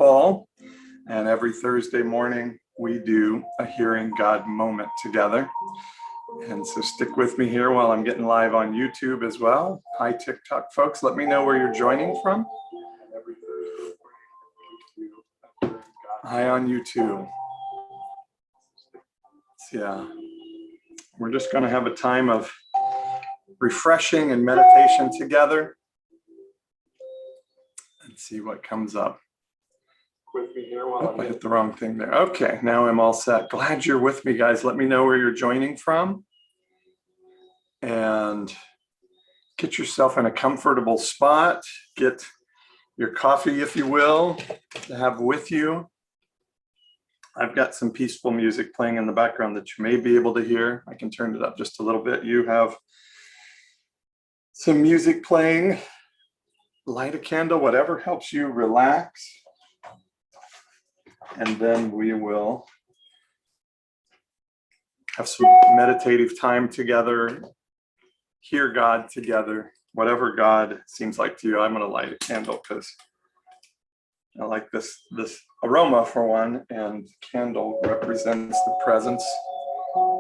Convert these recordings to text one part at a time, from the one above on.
Paul, and every Thursday morning we do a Hearing God moment together. And so stick with me here while I'm getting live on YouTube as well. Hi, TikTok folks. Let me know where you're joining from. Hi on YouTube. Yeah, we're just going to have a time of refreshing and meditation together and see what comes up. With me here while I hit the wrong thing there. Okay, now I'm all set. Glad you're with me, guys. Let me know where you're joining from. And get yourself in a comfortable spot. Get your coffee, if you will, to have with you. I've got some peaceful music playing in the background that you may be able to hear. I can turn it up just a little bit. You have some music playing. Light a candle, whatever helps you relax. And then we will have some meditative time together, hear God together, whatever God seems like to you. I'm going to light a candle because I like this aroma for one, and candle represents the presence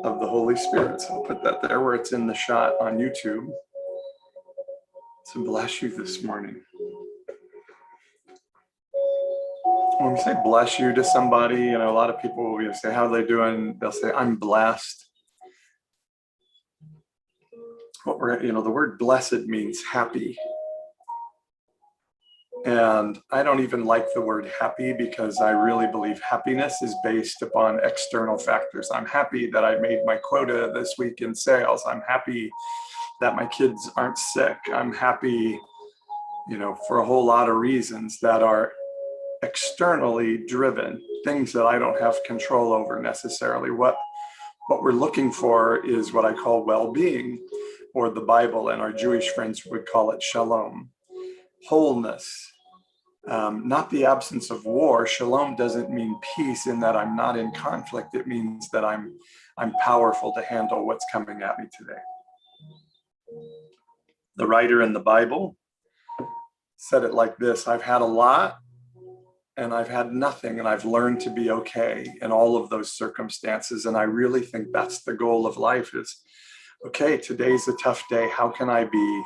of the Holy Spirit. So I'll put that there where it's in the shot on YouTube. So bless you this morning. When we say bless you to somebody, a lot of people will say, how are they doing? They'll say, I'm blessed. The word blessed means happy. And I don't even like the word happy because I really believe happiness is based upon external factors. I'm happy that I made my quota this week in sales. I'm happy that my kids aren't sick. I'm happy, for a whole lot of reasons that are externally driven, things that I don't have control over necessarily. What we're looking for is what I call well-being, or the Bible and our Jewish friends would call it shalom, wholeness, not the absence of war. Shalom doesn't mean peace in that I'm not in conflict. It means that I'm powerful to handle what's coming at me today. The writer in the Bible said it like this: I've had a lot and I've had nothing, and I've learned to be okay in all of those circumstances. And I really think that's the goal of life is, okay, today's a tough day. How can I be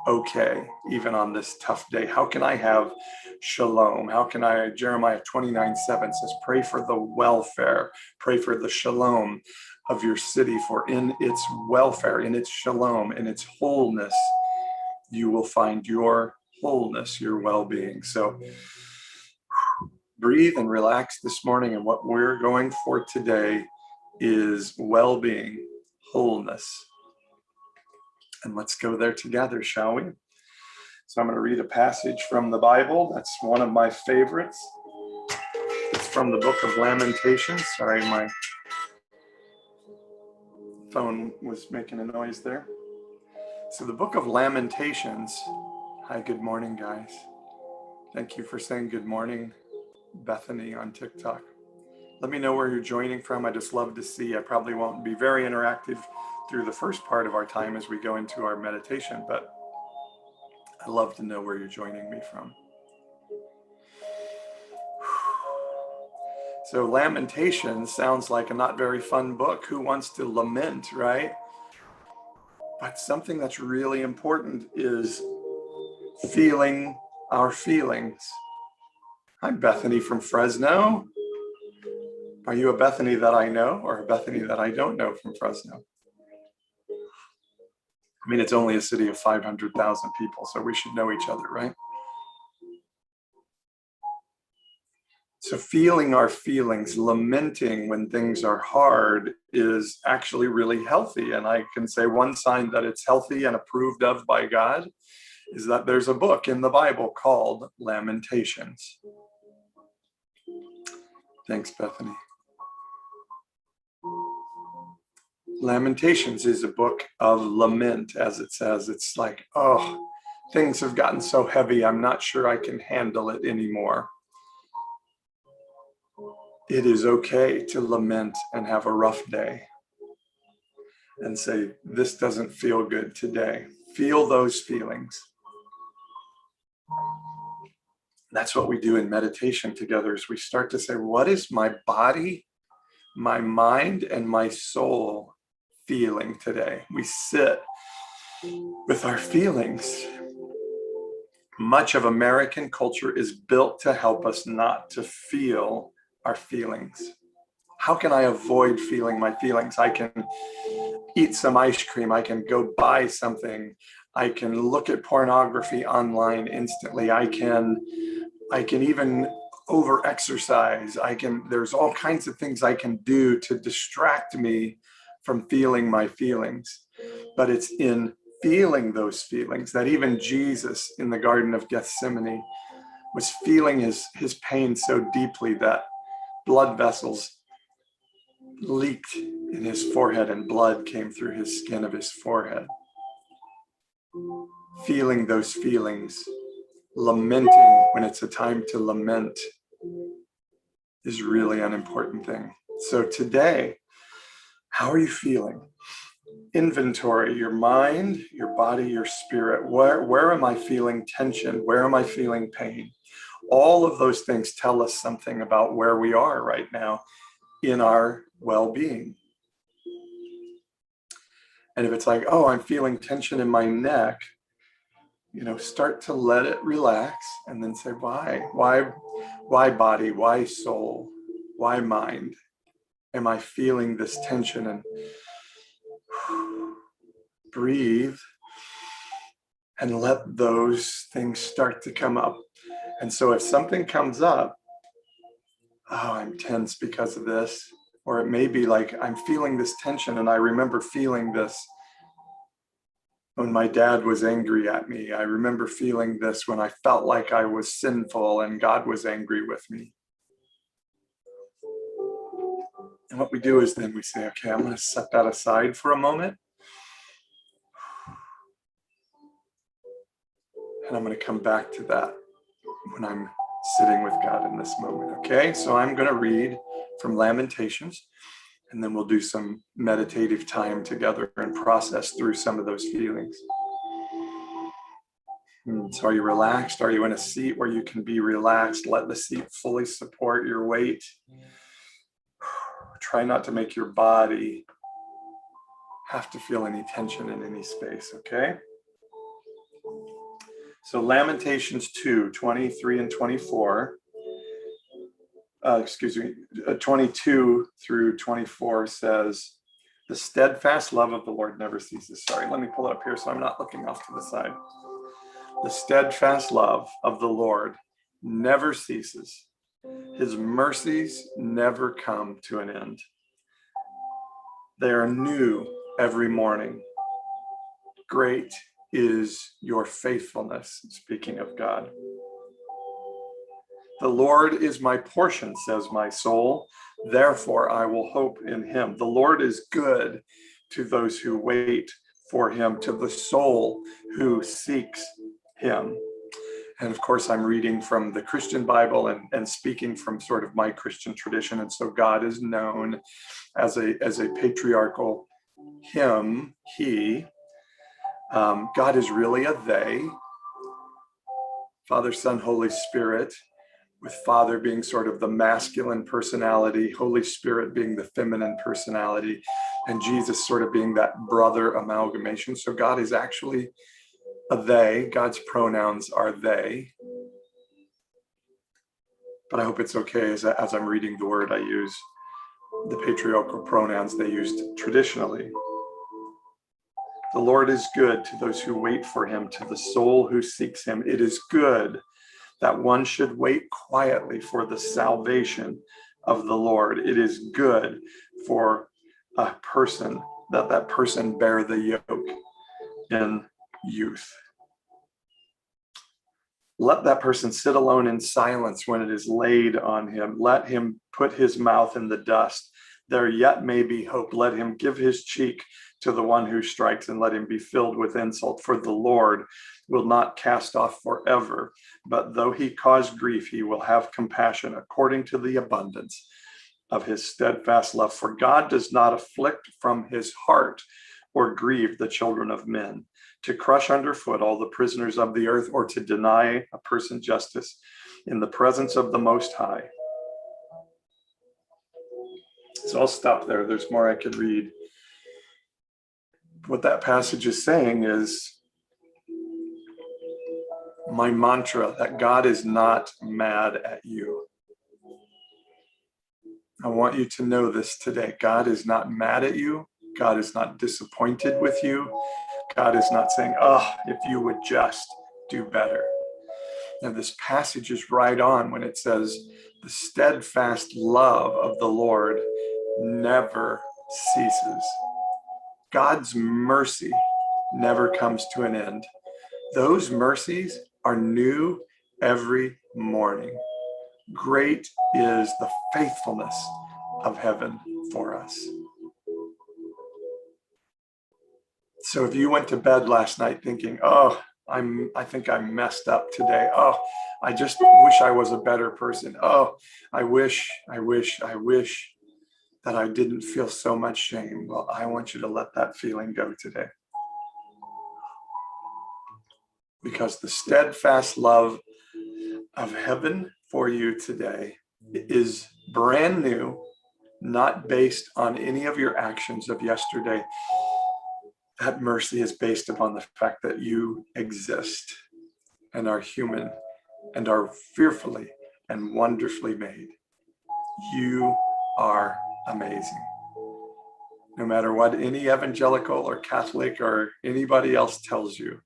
okay even on this tough day? How can I have shalom? How can I, Jeremiah 29:7 says, pray for the welfare, pray for the shalom of your city, for in its welfare, in its shalom, in its wholeness, you will find your wholeness, your well-being. So breathe and relax this morning. And what we're going for today is well-being, wholeness. And let's go there together, shall we? So I'm going to read a passage from the Bible. That's one of my favorites. It's from the Book of Lamentations. Sorry, my phone was making a noise there. So the Book of Lamentations. Hi, good morning, guys. Thank you for saying good morning, Bethany on TikTok. Let me know where you're joining from. I just love to see. I probably won't be very interactive through the first part of our time as we go into our meditation, but I love to know where you're joining me from. So Lamentations sounds like a not very fun book. Who wants to lament, right? But something that's really important is feeling our feelings. Hi, Bethany from Fresno. Are you a Bethany that I know or a Bethany that I don't know from Fresno? I mean, it's only a city of 500,000 people, so we should know each other, right? So feeling our feelings, lamenting when things are hard is actually really healthy. And I can say one sign that it's healthy and approved of by God is that there's a book in the Bible called Lamentations. Thanks, Bethany. Lamentations is a book of lament, as it says. It's like, oh, things have gotten so heavy, I'm not sure I can handle it anymore. It is okay to lament and have a rough day and say, this doesn't feel good today. Feel those feelings. That's what we do in meditation together, is we start to say, what is my body, my mind, and my soul feeling today? We sit with our feelings. Much of American culture is built to help us not to feel our feelings. How can I avoid feeling my feelings? I can eat some ice cream. I can go buy something. I can look at pornography online instantly. I can even over exercise. There's all kinds of things I can do to distract me from feeling my feelings. But it's in feeling those feelings that even Jesus in the Garden of Gethsemane was feeling his pain so deeply that blood vessels leaked in his forehead and blood came through his skin of his forehead. Feeling those feelings, lamenting when it's a time to lament, is really an important thing. So today, how are you feeling? Inventory your mind, your body, your spirit. Where am I feeling tension? Where am I feeling pain? All of those things tell us something about where we are right now in our well-being. And if it's like, oh, I'm feeling tension in my neck, start to let it relax and then say, why body, why soul, why mind am I feeling this tension? And breathe and let those things start to come up. And so if something comes up, oh, I'm tense because of this, or it may be like I'm feeling this tension, and I remember feeling this when my dad was angry at me. I remember feeling this when I felt like I was sinful and God was angry with me. And what we do is then we say, okay, I'm going to set that aside for a moment. And I'm going to come back to that when I'm sitting with God in this moment. Okay, so I'm going to read from Lamentations, and then we'll do some meditative time together and process through some of those feelings. So are you relaxed? Are you in a seat where you can be relaxed? Let the seat fully support your weight. Try not to make your body have to feel any tension in any space, okay? So Lamentations 2, 23 and 24, 22 through 24 says, the steadfast love of the Lord never ceases. Sorry, let me pull it up here so I'm not looking off to the side. The steadfast love of the Lord never ceases. His mercies never come to an end. They are new every morning. Great is your faithfulness, speaking of God. The Lord is my portion, says my soul. Therefore, I will hope in him. The Lord is good to those who wait for him, to the soul who seeks him. And of course, I'm reading from the Christian Bible and speaking from sort of my Christian tradition. And so God is known as a patriarchal him, he. God is really a they. Father, Son, Holy Spirit, with Father being sort of the masculine personality, Holy Spirit being the feminine personality, and Jesus sort of being that brother amalgamation. So God is actually a they. God's pronouns are they. But I hope it's okay as I'm reading the word, I use the patriarchal pronouns they used traditionally. The Lord is good to those who wait for him, to the soul who seeks him. It is good that one should wait quietly for the salvation of the Lord. It is good for a person that person bear the yoke in youth. Let that person sit alone in silence when it is laid on him. Let him put his mouth in the dust. There yet may be hope. Let him give his cheek to the one who strikes, and let him be filled with insult. For the Lord will not cast off forever, but though he cause grief, he will have compassion according to the abundance of his steadfast love. For God does not afflict from his heart or grieve the children of men, to crush underfoot all the prisoners of the earth, or to deny a person justice. in the presence of the Most High. So I'll stop there. There's more I could read. What that passage is saying is my mantra that God is not mad at you. I want you to know this today. God is not mad at you. God is not disappointed with you. God is not saying, oh, if you would just do better. Now, this passage is right on when it says, the steadfast love of the Lord never ceases. God's mercy never comes to an end. Those mercies are new every morning. Great is the faithfulness of heaven for us. So if you went to bed last night thinking, oh, I think I messed up today. Oh, I just wish I was a better person. Oh, I wish that I didn't feel so much shame. Well, I want you to let that feeling go today. Because the steadfast love of heaven for you today is brand new, not based on any of your actions of yesterday. That mercy is based upon the fact that you exist and are human and are fearfully and wonderfully made. You are amazing. No matter what any evangelical or Catholic or anybody else tells you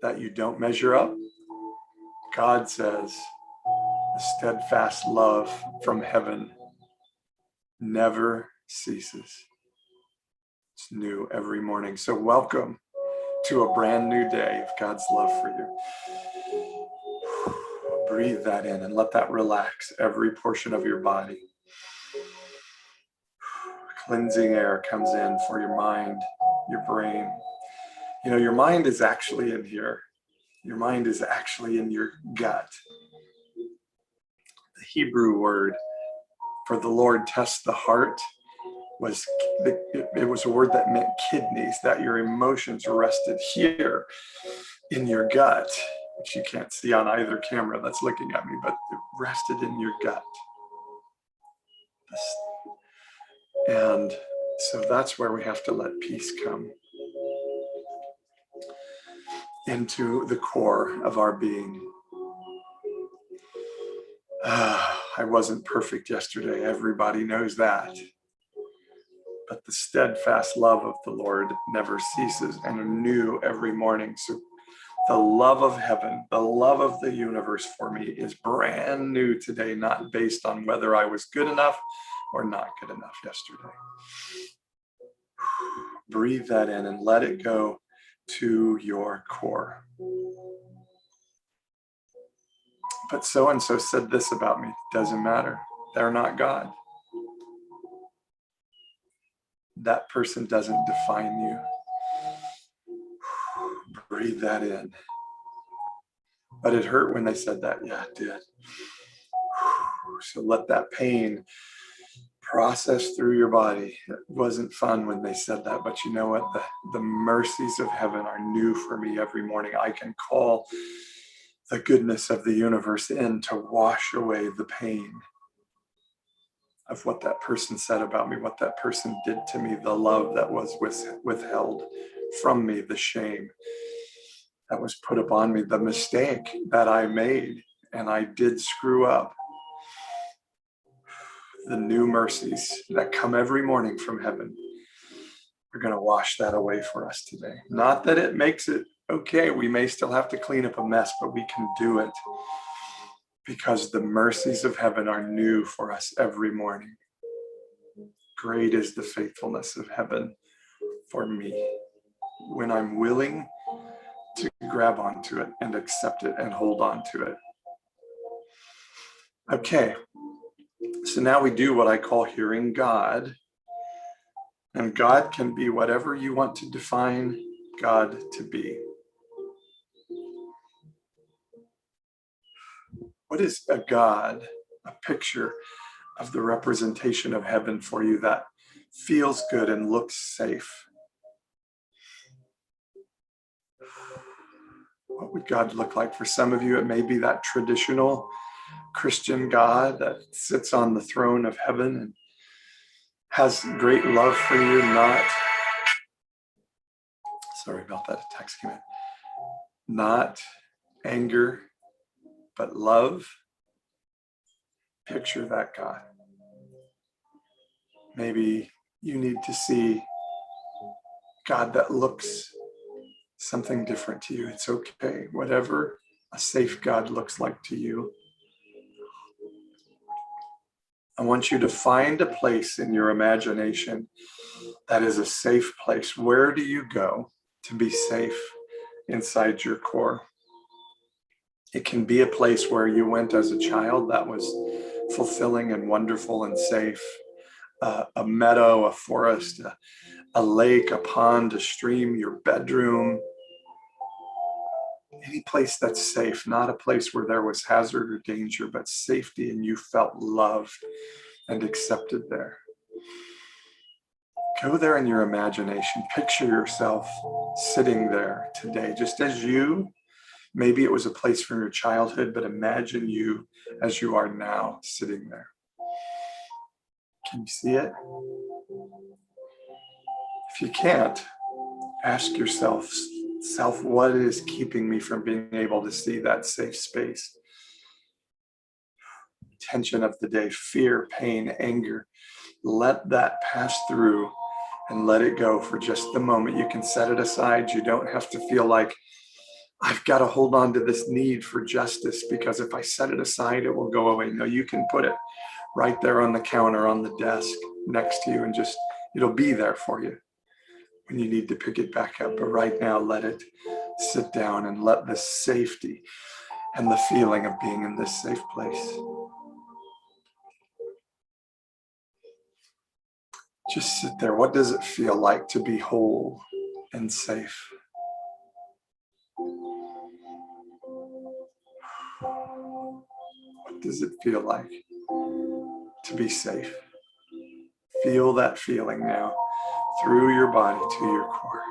that you don't measure up, God says the steadfast love from heaven never ceases. It's new every morning. So welcome to a brand new day of God's love for you. Breathe that in and let that relax every portion of your body. Cleansing air comes in for your mind, your brain. You know, your mind is actually in here. Your mind is actually in your gut. The Hebrew word for the Lord tests the heart was a word that meant kidneys, that your emotions rested here in your gut, which you can't see on either camera that's looking at me, but it rested in your gut. And so that's where we have to let peace come into the core of our being. I wasn't perfect yesterday. Everybody knows that. But the steadfast love of the Lord never ceases and are new every morning. So the love of heaven, the love of the universe for me is brand new today, not based on whether I was good enough or not good enough yesterday. Breathe that in and let it go to your core. But so-and-so said this about me. Doesn't matter. They're not God. That person doesn't define you. Breathe that in. But it hurt when they said that. Yeah, it did. So let that pain process through your body. It wasn't fun when they said that, but you know what? The mercies of heaven are new for me every morning. I can call the goodness of the universe in to wash away the pain of what that person said about me, what that person did to me, the love that was withheld from me, the shame that was put upon me, the mistake that I made, and I did screw up. The new mercies that come every morning from heaven are going to wash that away for us today. Not that it makes it okay. We may still have to clean up a mess, but we can do it because the mercies of heaven are new for us every morning. Great is the faithfulness of heaven for me when I'm willing to grab onto it and accept it and hold on to it. Okay, so now we do what I call hearing God. And God can be whatever you want to define God to be. What is a God, a picture of the representation of heaven for you that feels good and looks safe? What would God look like? For some of you, it may be that traditional Christian God that sits on the throne of heaven and has great love for you, sorry about that, a text came in, not anger, but love. Picture that God. Maybe you need to see God that looks something different to you. It's okay. Whatever a safe God looks like to you, I want you to find a place in your imagination that is a safe place. Where do you go to be safe inside your core? It can be a place where you went as a child that was fulfilling and wonderful and safe. A meadow, a forest, a lake, a pond, a stream, your bedroom, any place that's safe, not a place where there was hazard or danger, but safety and you felt loved and accepted there. Go there in your imagination. Picture yourself sitting there today, just as you. Maybe it was a place from your childhood, but imagine you as you are now sitting there. Can you see it? If you can't, ask yourself, what is keeping me from being able to see that safe space? Tension of the day, fear, pain, anger. Let that pass through and let it go for just the moment. You can set it aside. You don't have to feel like I've got to hold on to this need for justice because if I set it aside, it will go away. No, you can put it right there on the counter, on the desk next to you, and just, it'll be there for you when you need to pick it back up. But right now, let it sit down and let the safety and the feeling of being in this safe place just sit there. What does it feel like to be whole and safe? What does it feel like to be safe? Feel that feeling now through your body to your core.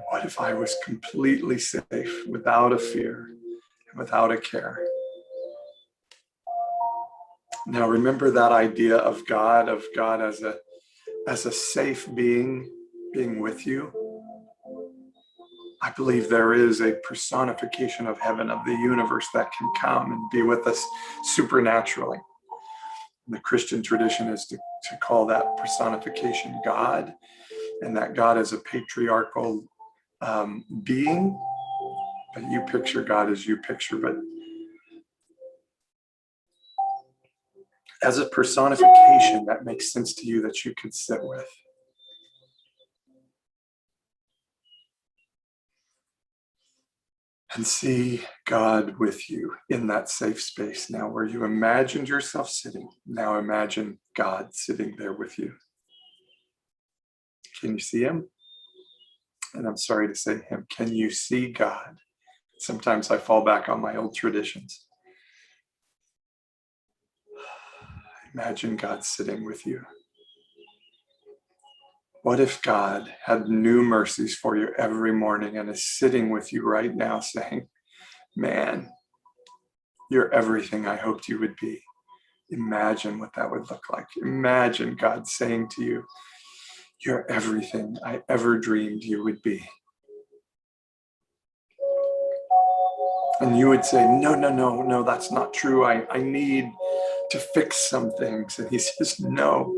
What if I was completely safe, without a fear, and without a care? Now remember that idea of God as a safe being with you. I believe there is a personification of heaven, of the universe, that can come and be with us supernaturally. The Christian tradition is to call that personification God, and that God is a patriarchal being, but you picture God as you picture, but as a personification that makes sense to you that you could sit with. And see God with you in that safe space now where you imagined yourself sitting. Now imagine God sitting there with you. Can you see him? And I'm sorry to say him. Can you see God? Sometimes I fall back on my old traditions. Imagine God sitting with you. What if God had new mercies for you every morning and is sitting with you right now saying, man, you're everything I hoped you would be. Imagine what that would look like. Imagine God saying to you, you're everything I ever dreamed you would be. And you would say, no, that's not true. I need to fix some things. And he says, no,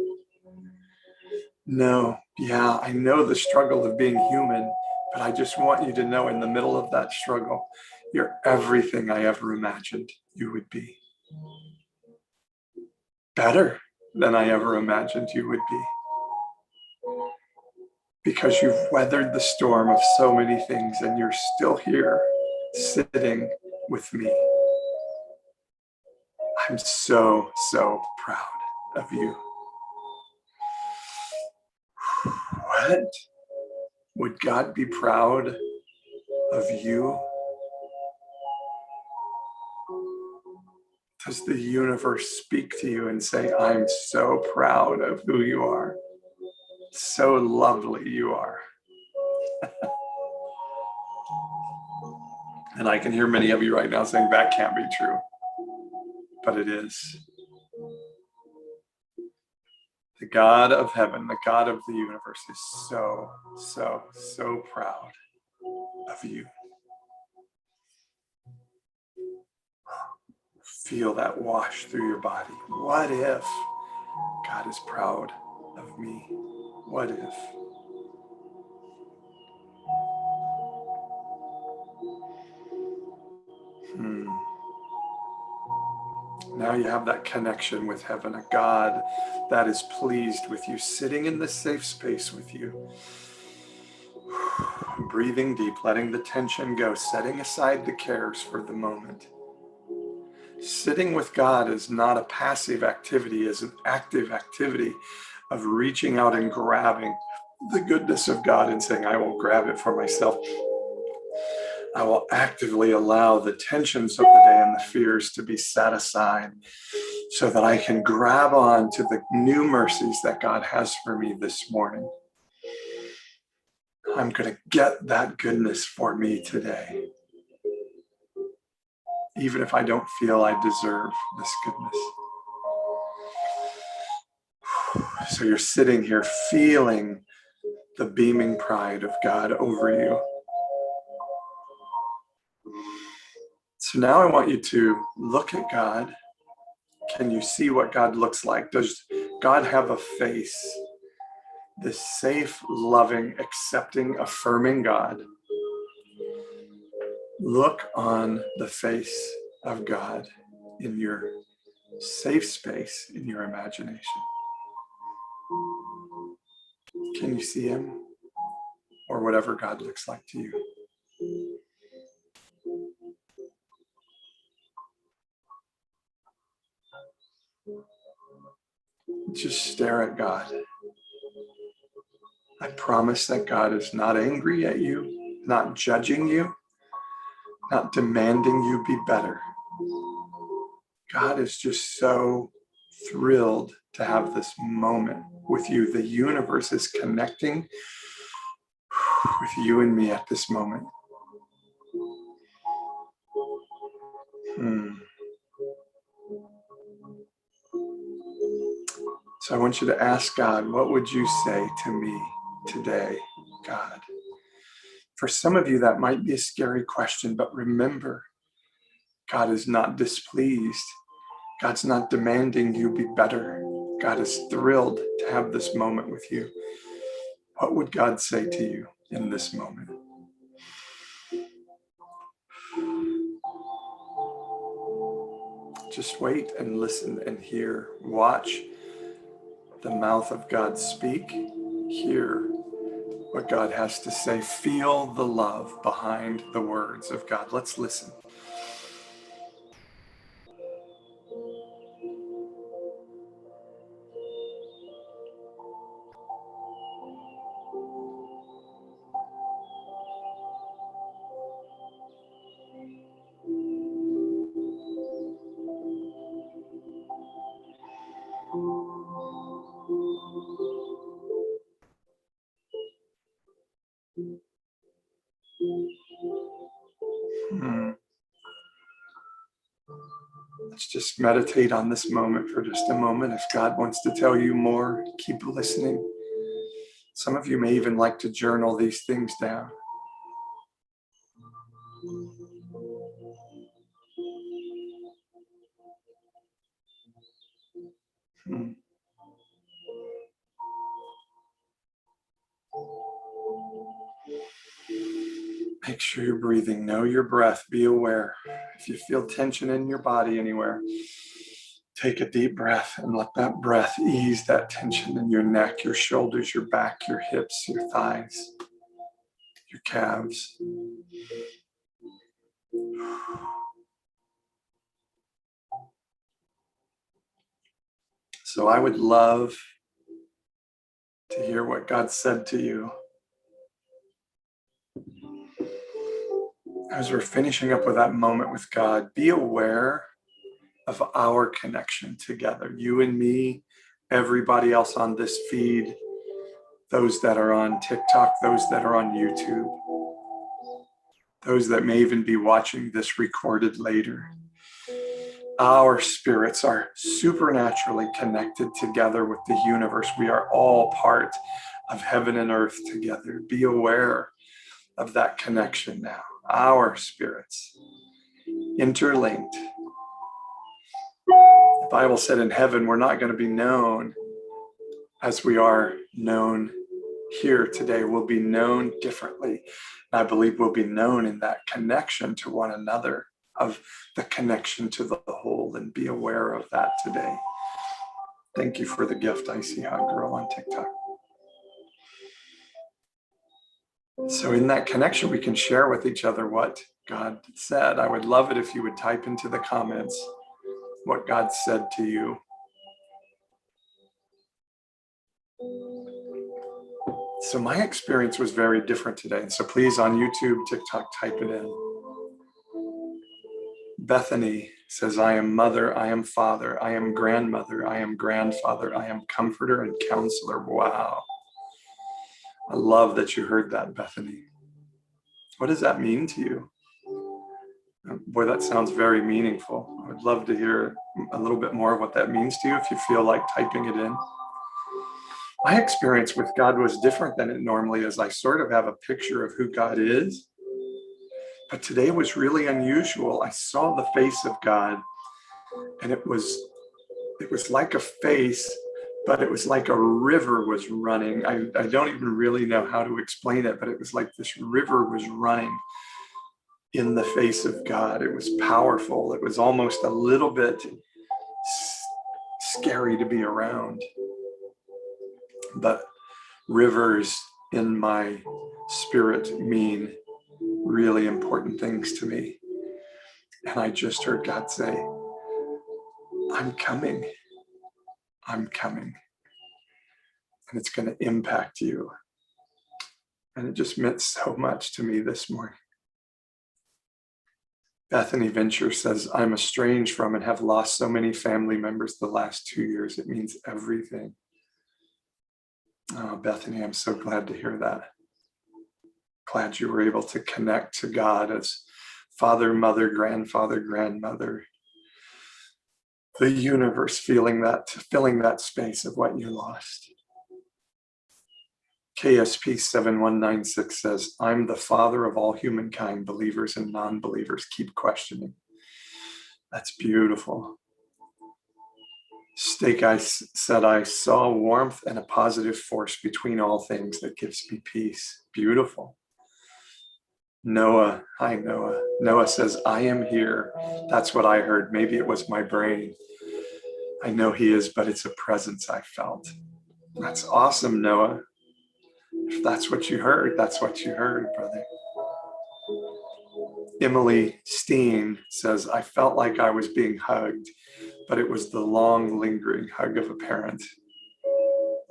yeah, I know the struggle of being human, but I just want you to know in the middle of that struggle, you're everything I ever imagined you would be. Better than I ever imagined you would be. Because you've weathered the storm of so many things and you're still here sitting with me. I'm so proud of you. What? Would God be proud of you? Does the universe speak to you and say, I'm so proud of who you are? So lovely you are. And I can hear many of you right now saying that can't be true, but it is. The God of heaven, the God of the universe is so, so, so proud of you. Feel that wash through your body. What if God is proud of me? What if? Now you have that connection with heaven, a God that is pleased with you, sitting in the safe space with you. Breathing deep, letting the tension go, setting aside the cares for the moment. Sitting with God is not a passive activity, it's an active activity of reaching out and grabbing the goodness of God and saying, I will grab it for myself. I will actively allow the tensions of the day and the fears to be set aside so that I can grab on to the new mercies that God has for me this morning. I'm going to get that goodness for me today, even if I don't feel I deserve this goodness. So you're sitting here feeling the beaming pride of God over you. So now I want you to look at God. Can you see what God looks like? Does God have a face? This safe, loving, accepting, affirming God. Look on the face of God in your safe space, in your imagination. Can you see him? Or whatever God looks like to you. Just stare at God. I promise that God is not angry at you, not judging you, not demanding you be better. God is just so thrilled to have this moment with you. The universe is connecting with you and me at this moment. So I want you to ask God, what would you say to me today, God? For some of you, that might be a scary question, but remember, God is not displeased. God's not demanding you be better. God is thrilled to have this moment with you. What would God say to you in this moment? Just wait and listen and hear. Watch the mouth of God speak. Hear what God has to say. Feel the love behind the words of God. Let's listen. Let's just meditate on this moment for just a moment. If God wants to tell you more, keep listening. Some of you may even like to journal these things down. Make sure you're breathing. Know your breath. Be aware. If you feel tension in your body anywhere, take a deep breath and let that breath ease that tension in your neck, your shoulders, your back, your hips, your thighs, your calves. So I would love to hear what God said to you. As we're finishing up with that moment with God, be aware of our connection together. You and me, everybody else on this feed, those that are on TikTok, those that are on YouTube. those that may even be watching this recorded later. Our spirits are supernaturally connected together with the universe. We are all part of heaven and earth together. Be aware of that connection now. Our spirits interlinked. The Bible said in heaven, we're not going to be known as we are known here today. We'll be known differently. And I believe we'll be known in that connection to one another, of the connection to the whole, and be aware of that today. Thank you for the gift, Icy Hot Girl on TikTok. So in that connection, we can share with each other what God said. I would love it if you would type into the comments what God said to you. So my experience was very different today. So please, on YouTube, TikTok, type it in. Bethany says, I am mother, I am father, I am grandmother, I am grandfather, I am comforter and counselor. Wow. I love that you heard that, Bethany. What does that mean to you? Boy, that sounds very meaningful. I would love to hear a little bit more of what that means to you if you feel like typing it in. My experience with God was different than it normally is. I sort of have a picture of who God is, but today was really unusual. I saw the face of God, and it was like a face, but it was like a river was running. I don't even really know how to explain it, but it was like this river was running in the face of God. It was powerful. It was almost a little bit scary to be around. But rivers in my spirit mean really important things to me. And I just heard God say, I'm coming. I'm coming. And it's going to impact you. And it just meant so much to me this morning. Bethany Venture says, I'm estranged from and have lost so many family members the last 2 years. It means everything. Oh, Bethany, I'm so glad to hear that. Glad you were able to connect to God as father, mother, grandfather, grandmother. The universe filling that space of what you lost. KSP 7196 says, I'm the father of all humankind, believers and non-believers. Keep questioning. That's beautiful. Steak Ice said, I saw warmth and a positive force between all things that gives me peace. Beautiful. Noah, hi Noah. Noah says, I am here. That's what I heard. Maybe it was my brain. I know he is, but it's a presence I felt. That's awesome, Noah. If that's what you heard, that's what you heard, brother. Emily Steen says, I felt like I was being hugged, but it was the long, lingering hug of a parent.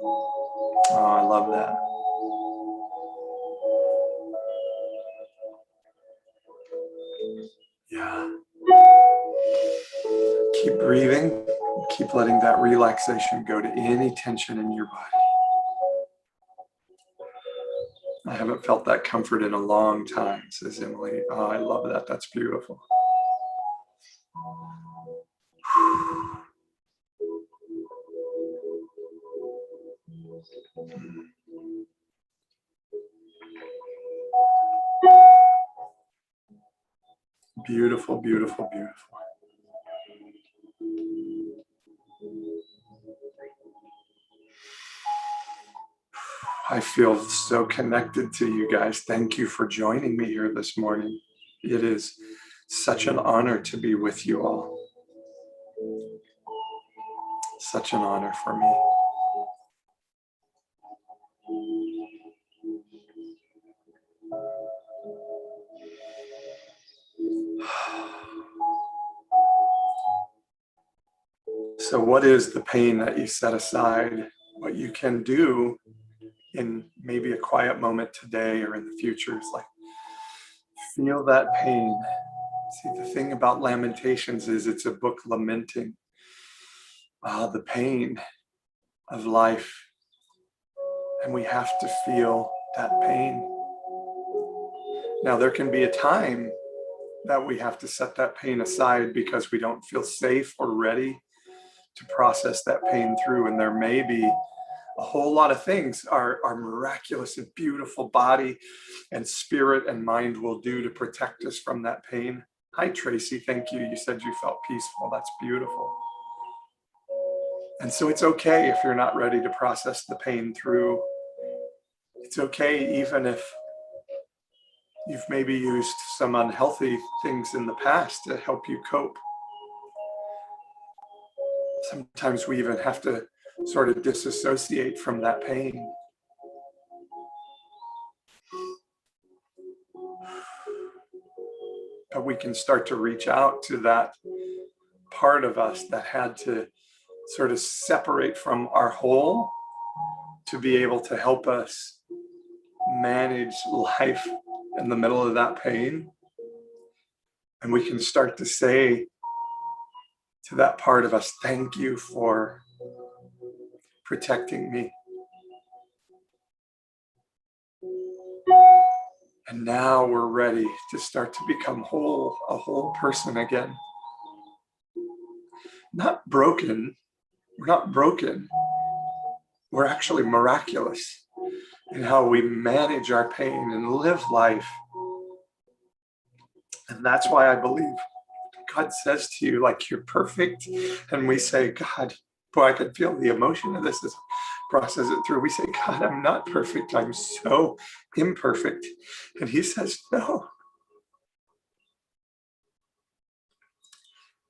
Oh, I love that. Yeah. Keep breathing. Keep letting that relaxation go to any tension in your body. I haven't felt that comfort in a long time, says Emily. Oh, I love that. That's beautiful. Beautiful, beautiful, beautiful. I feel so connected to you guys. Thank you for joining me here this morning. It is such an honor to be with you all. Such an honor for me. So what is the pain that you set aside? What you can do in maybe a quiet moment today or in the future is like, feel that pain. See, the thing about Lamentations is it's a book lamenting the pain of life. And we have to feel that pain. Now, there can be a time that we have to set that pain aside because we don't feel safe or ready to process that pain through. And there may be a whole lot of things our miraculous and beautiful body and spirit and mind will do to protect us from that pain. Hi, Tracy. Thank you. You said you felt peaceful. That's beautiful. And so it's okay if you're not ready to process the pain through. It's okay even if you've maybe used some unhealthy things in the past to help you cope. Sometimes we even have to sort of disassociate from that pain. But we can start to reach out to that part of us that had to sort of separate from our whole to be able to help us manage life in the middle of that pain. And we can start to say to that part of us, thank you for protecting me. And now we're ready to start to become whole, a whole person again. Not broken. We're not broken. We're actually miraculous in how we manage our pain and live life. And that's why I believe God says to you, like, you're perfect. And we say, God, boy, I can feel the emotion of this as I process it through. We say, God, I'm not perfect. I'm so imperfect. And he says, no.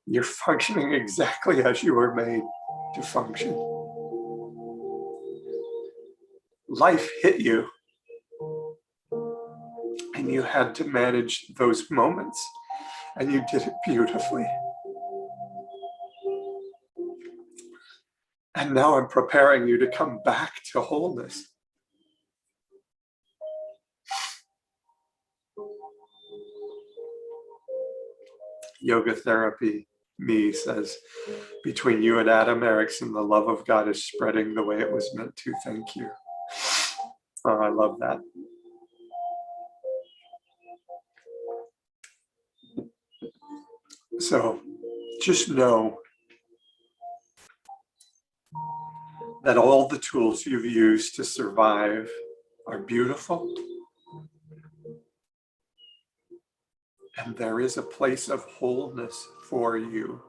You're functioning exactly as you were made to function. Life hit you, and you had to manage those moments, and you did it beautifully. And now I'm preparing you to come back to wholeness. Yoga Therapy Me says, between you and Adam Erickson, the love of God is spreading the way it was meant to. Thank you. Oh, I love that. So just know that all the tools you've used to survive are beautiful. And there is a place of wholeness for you.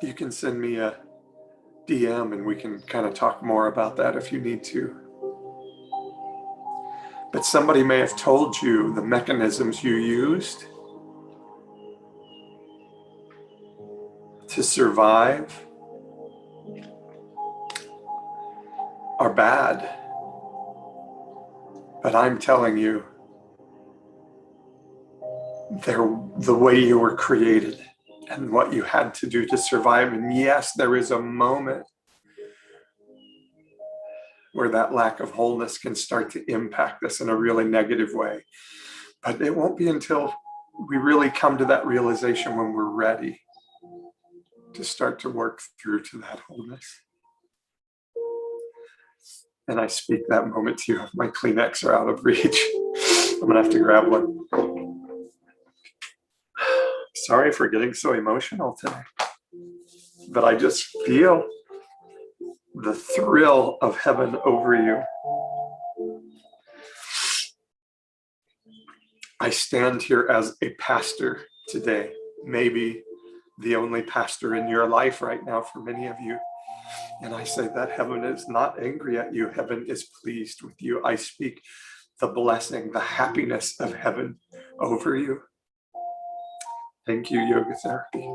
You can send me a DM and we can kind of talk more about that if you need to. But somebody may have told you the mechanisms you used to survive are bad. But I'm telling you, they're the way you were created and what you had to do to survive. And yes, there is a moment where that lack of wholeness can start to impact us in a really negative way. But it won't be until we really come to that realization when we're ready to start to work through to that wholeness. And I speak that moment to you. My Kleenex are out of reach. I'm gonna have to grab one. Sorry for getting so emotional today, but I just feel the thrill of heaven over you. I stand here as a pastor today, maybe the only pastor in your life right now for many of you. And I say that heaven is not angry at you. Heaven is pleased with you. I speak the blessing, the happiness of heaven over you. Thank you, Yoga Therapy.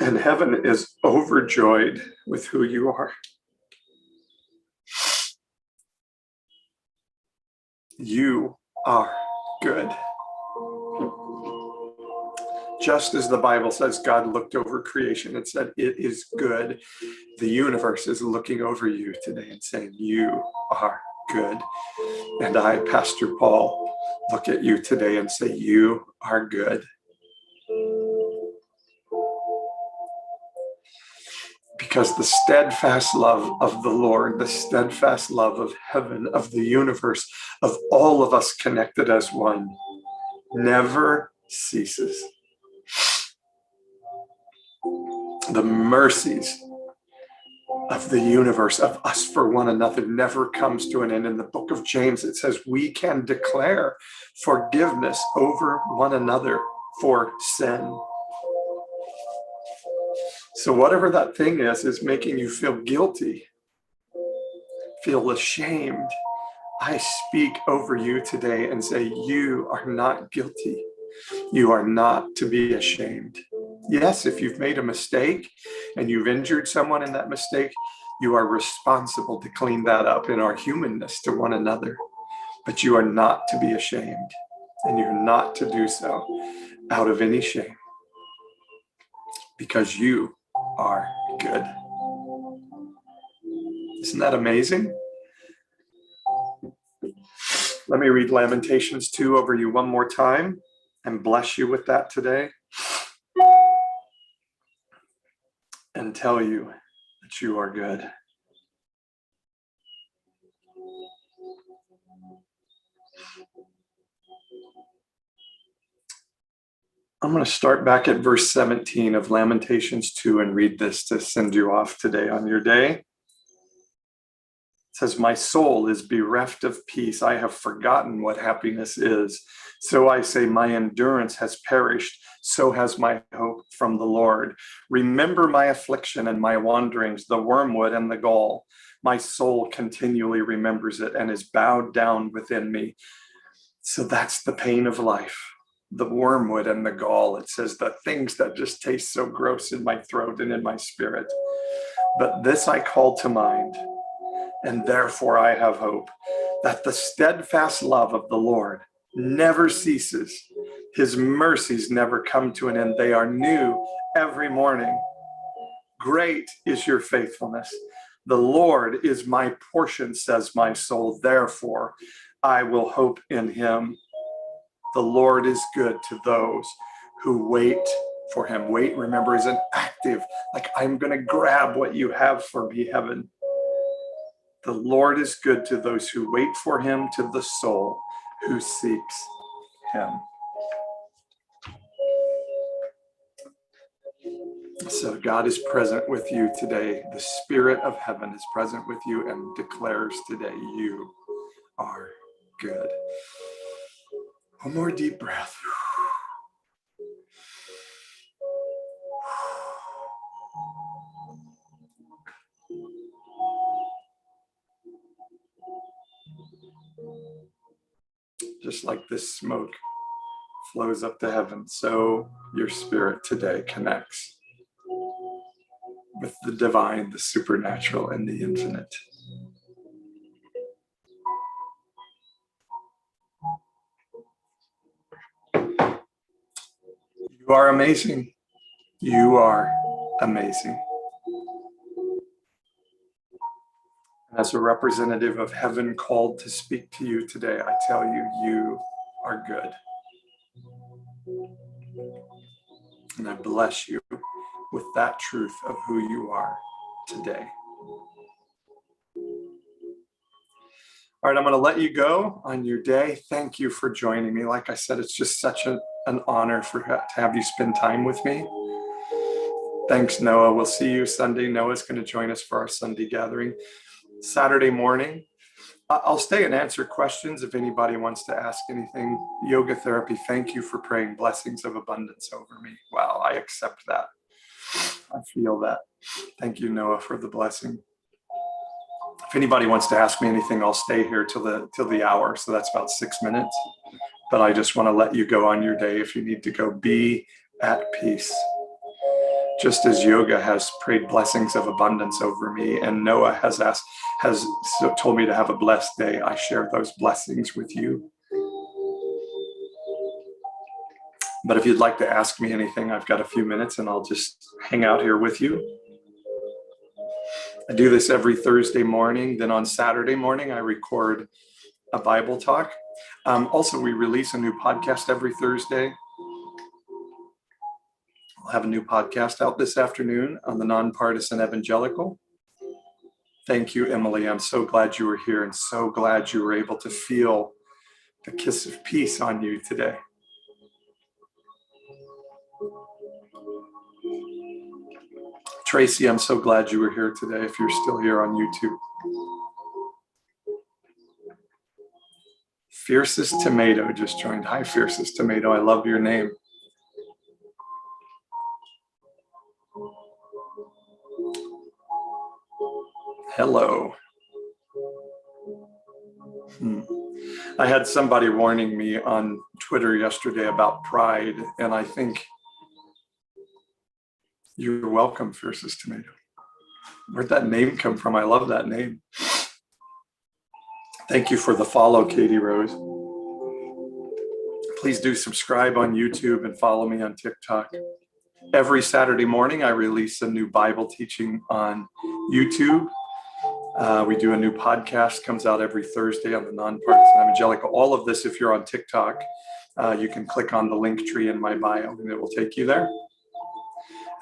And heaven is overjoyed with who you are. You are good. Just as the Bible says, God looked over creation and said, it is good. The universe is looking over you today and saying, you are good. And I, Pastor Paul, look at you today and say, you are good. Because the steadfast love of the Lord, the steadfast love of heaven, of the universe, of all of us connected as one, never ceases. The mercies of the universe, of us for one another, never comes to an end. In the book of James, it says we can declare forgiveness over one another for sin. So whatever that thing is making you feel guilty, feel ashamed, I speak over you today and say, you are not guilty. You are not to be ashamed. Yes, if you've made a mistake and you've injured someone in that mistake, you are responsible to clean that up in our humanness to one another. But you are not to be ashamed, and you're not to do so out of any shame, because you are good. Isn't that amazing? Let me read Lamentations 2 over you one more time and bless you with that today and tell you that you are good. I'm going to start back at verse 17 of Lamentations 2 and read this to send you off today on your day. It says, my soul is bereft of peace. I have forgotten what happiness is. So I say, my endurance has perished. So has my hope from the Lord. Remember my affliction and my wanderings, the wormwood and the gall. My soul continually remembers it and is bowed down within me. So that's the pain of life. The wormwood and the gall. It says the things that just taste so gross in my throat and in my spirit. But this I call to mind, and therefore I have hope, that the steadfast love of the Lord never ceases. His mercies never come to an end. They are new every morning. Great is your faithfulness. The Lord is my portion, says my soul. Therefore, I will hope in him. The Lord is good to those who wait for him. Wait, remember, is an active, like I'm going to grab what you have for me, heaven. The Lord is good to those who wait for him, to the soul who seeks him. So God is present with you today. The Spirit of heaven is present with you and declares today, you are good. One more deep breath. Just like this smoke flows up to heaven, so your spirit today connects with the divine, the supernatural, and the infinite. You are amazing. You are amazing. As a representative of heaven called to speak to you today, I tell you, you are good. And I bless you with that truth of who you are today. All right, I'm going to let you go on your day. Thank you for joining me. Like I said, it's just such an honor to have you spend time with me. Thanks, Noah. We'll see you Sunday. Noah's going to join us for our Sunday gathering. Saturday morning, I'll stay and answer questions if anybody wants to ask anything. Yoga therapy, thank you for praying blessings of abundance over me. Wow, I accept that. I feel that. Thank you, Noah, for the blessing. If anybody wants to ask me anything, I'll stay here till the hour. So that's about 6 minutes. But I just want to let you go on your day. If you need to go, be at peace. Just as yoga has prayed blessings of abundance over me, and Noah has told me to have a blessed day, I share those blessings with you. But if you'd like to ask me anything, I've got a few minutes and I'll just hang out here with you. I do this every Thursday morning. Then on Saturday morning, I record a Bible talk. Also, we release a new podcast every Thursday. I'll have a new podcast out this afternoon on the Nonpartisan Evangelical. Thank you, Emily. I'm so glad you were here and so glad you were able to feel the kiss of peace on you today. Tracy, I'm so glad you were here today if you're still here on YouTube. Fiercest Tomato just joined. Hi, Fiercest Tomato. I love your name. Hello. I had somebody warning me on Twitter yesterday about pride, and I think you're welcome, Fiercest Tomato. Where'd that name come from? I love that name. Thank you for the follow, Katie Rose. Please do subscribe on YouTube and follow me on TikTok. Every Saturday morning, I release a new Bible teaching on YouTube. We do a new podcast, comes out every Thursday on the Nonpartisan Evangelical. All of this, if you're on TikTok, you can click on the link tree in my bio and it will take you there.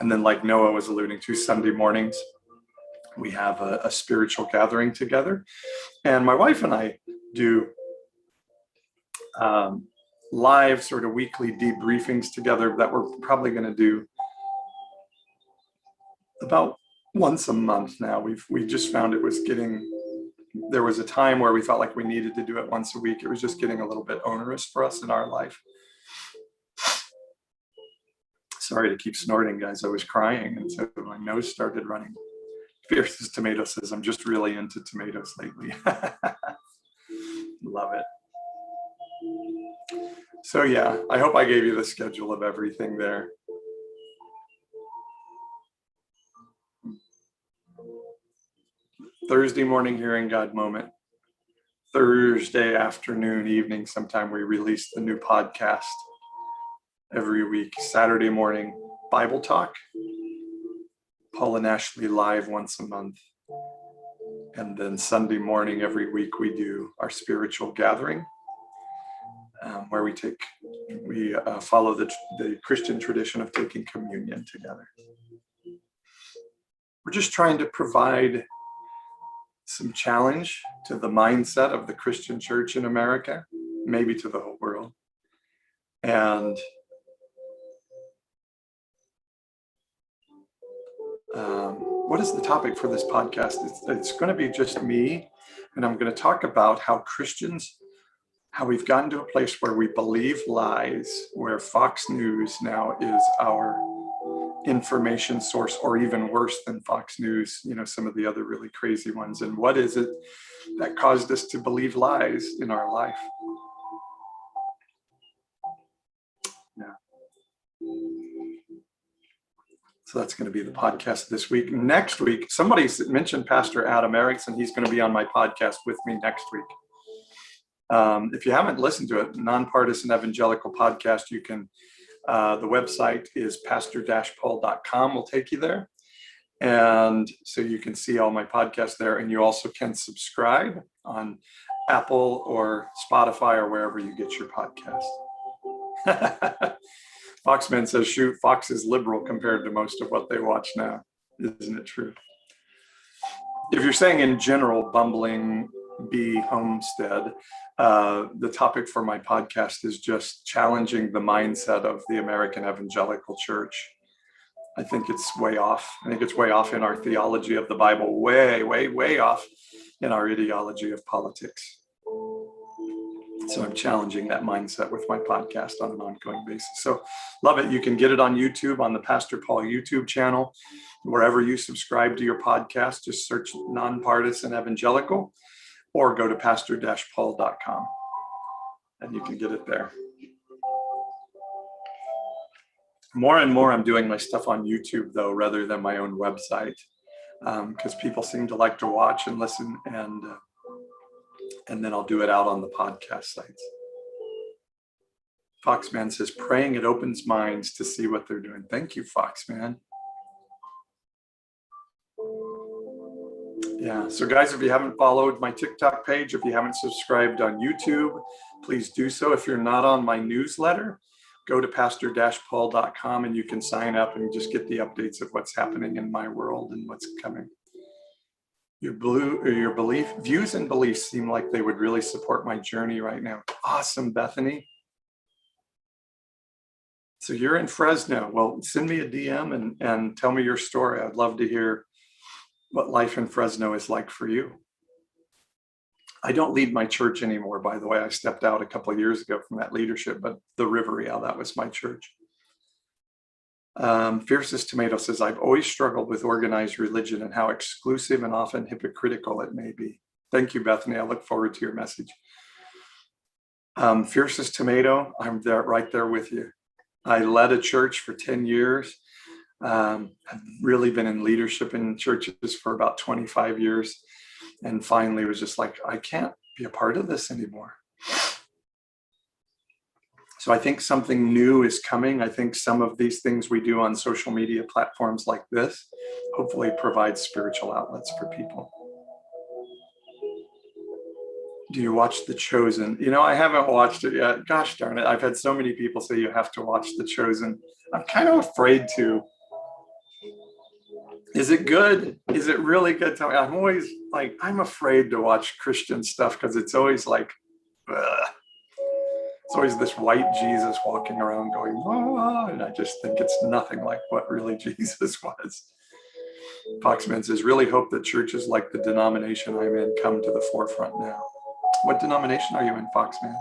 And then, like Noah was alluding to, Sunday mornings, we have a spiritual gathering together. And my wife and I do live sort of weekly debriefings together that we're probably going to do about once a month now. We just found it was there was a time where we felt like we needed to do it once a week. It was just getting a little bit onerous for us in our life. Sorry to keep snorting, guys. I was crying and so my nose started running. Fiercest Tomato says, I'm just really into tomatoes lately. Love it. So yeah, I hope I gave you the schedule of everything there. Thursday morning Hearing God moment. Thursday afternoon, evening, sometime we release the new podcast every week. Saturday morning, Bible talk. Paul and Ashley live once a month. And then Sunday morning, every week, we do our spiritual gathering, where we follow the Christian tradition of taking communion together. We're just trying to provide some challenge to the mindset of the Christian church in America, maybe to the whole world. And what is the topic for this podcast? It's going to be just me, and I'm going to talk about how we've gotten to a place where we believe lies, where Fox News now is our information source, or even worse than Fox News, some of the other really crazy ones. And what is it that caused us to believe lies in our life? Yeah. So that's going to be the podcast this week. Next week, somebody mentioned Pastor Adam Erickson. He's going to be on my podcast with me next week. If you haven't listened to it, Nonpartisan Evangelical Podcast, you can, the website is pastor-paul.com will take you there. And so you can see all my podcasts there. And you also can subscribe on Apple or Spotify or wherever you get your podcast. Foxman says, shoot, Fox is liberal compared to most of what they watch now. Isn't it true? If you're saying in general, bumbling bee homestead, the topic for my podcast is just challenging the mindset of the American evangelical church. I think it's way off. I think it's way off in our theology of the Bible, way, way, way off in our ideology of politics. So I'm challenging that mindset with my podcast on an ongoing basis. So love it. You can get it on YouTube, on the Pastor Paul YouTube channel, wherever you subscribe to your podcast. Just search Nonpartisan Evangelical or go to pastor-paul.com and you can get it there. More and more, I'm doing my stuff on YouTube, though, rather than my own website, because people seem to like to watch and listen, and then I'll do it out on the podcast sites. Foxman says, praying it opens minds to see what they're doing. Thank you, Foxman. Yeah, so guys, if you haven't followed my TikTok page, if you haven't subscribed on YouTube, please do so. If you're not on my newsletter, go to pastor-paul.com and you can sign up and just get the updates of what's happening in my world and what's coming. Your views and beliefs seem like they would really support my journey right now. Awesome, Bethany. So you're in Fresno. Well, send me a DM and tell me your story. I'd love to hear what life in Fresno is like for you. I don't lead my church anymore, by the way. I stepped out a couple of years ago from that leadership, but the River, yeah, that was my church. Fiercest Tomato says, I've always struggled with organized religion and how exclusive and often hypocritical it may be. Thank you, Bethany. I look forward to your message. Fiercest Tomato, I'm there, right there with you. I led a church for 10 years. I've really been in leadership in churches for about 25 years. And finally was just like, I can't be a part of this anymore. So I think something new is coming. I think some of these things we do on social media platforms like this, hopefully provide spiritual outlets for people. Do you watch The Chosen? You know, I haven't watched it yet. Gosh darn it. I've had so many people say you have to watch The Chosen. I'm kind of afraid to. Is it good? Is it really good? Tell me. I'm always like, I'm afraid to watch Christian stuff because it's always like, ugh. It's always this white Jesus walking around going, oh, and I just think it's nothing like what really Jesus was. Foxman says, really hope that churches like the denomination I'm in come to the forefront now. What denomination are you in, Foxman?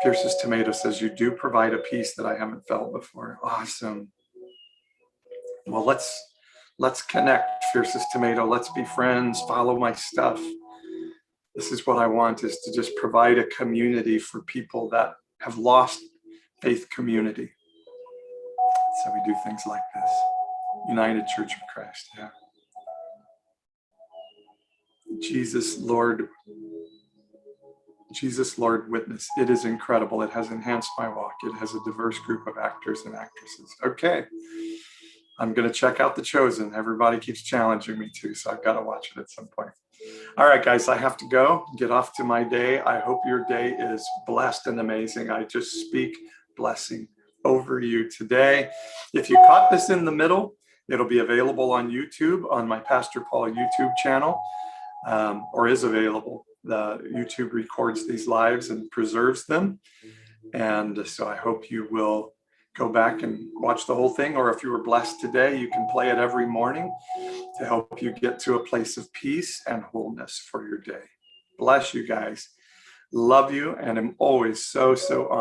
Fiercest Tomato says, you do provide a peace that I haven't felt before. Awesome. Well, let's connect, Fiercest Tomato. Let's be friends. Follow my stuff. This is what I want, is to just provide a community for people that have lost faith community. So we do things like this. United Church of Christ, yeah. Jesus, Lord witness. It is incredible. It has enhanced my walk. It has a diverse group of actors and actresses. Okay. I'm going to check out The Chosen. Everybody keeps challenging me to, so I've got to watch it at some point. All right, guys, I have to go, get off to my day. I hope your day is blessed and amazing. I just speak blessing over you today. If you caught this in the middle, it'll be available on YouTube, on my Pastor Paul YouTube channel, or is available. The YouTube records these lives and preserves them. And so I hope you will go back and watch the whole thing, or if you were blessed today, you can play it every morning to help you get to a place of peace and wholeness for your day. Bless you guys. Love you, and I'm always so honored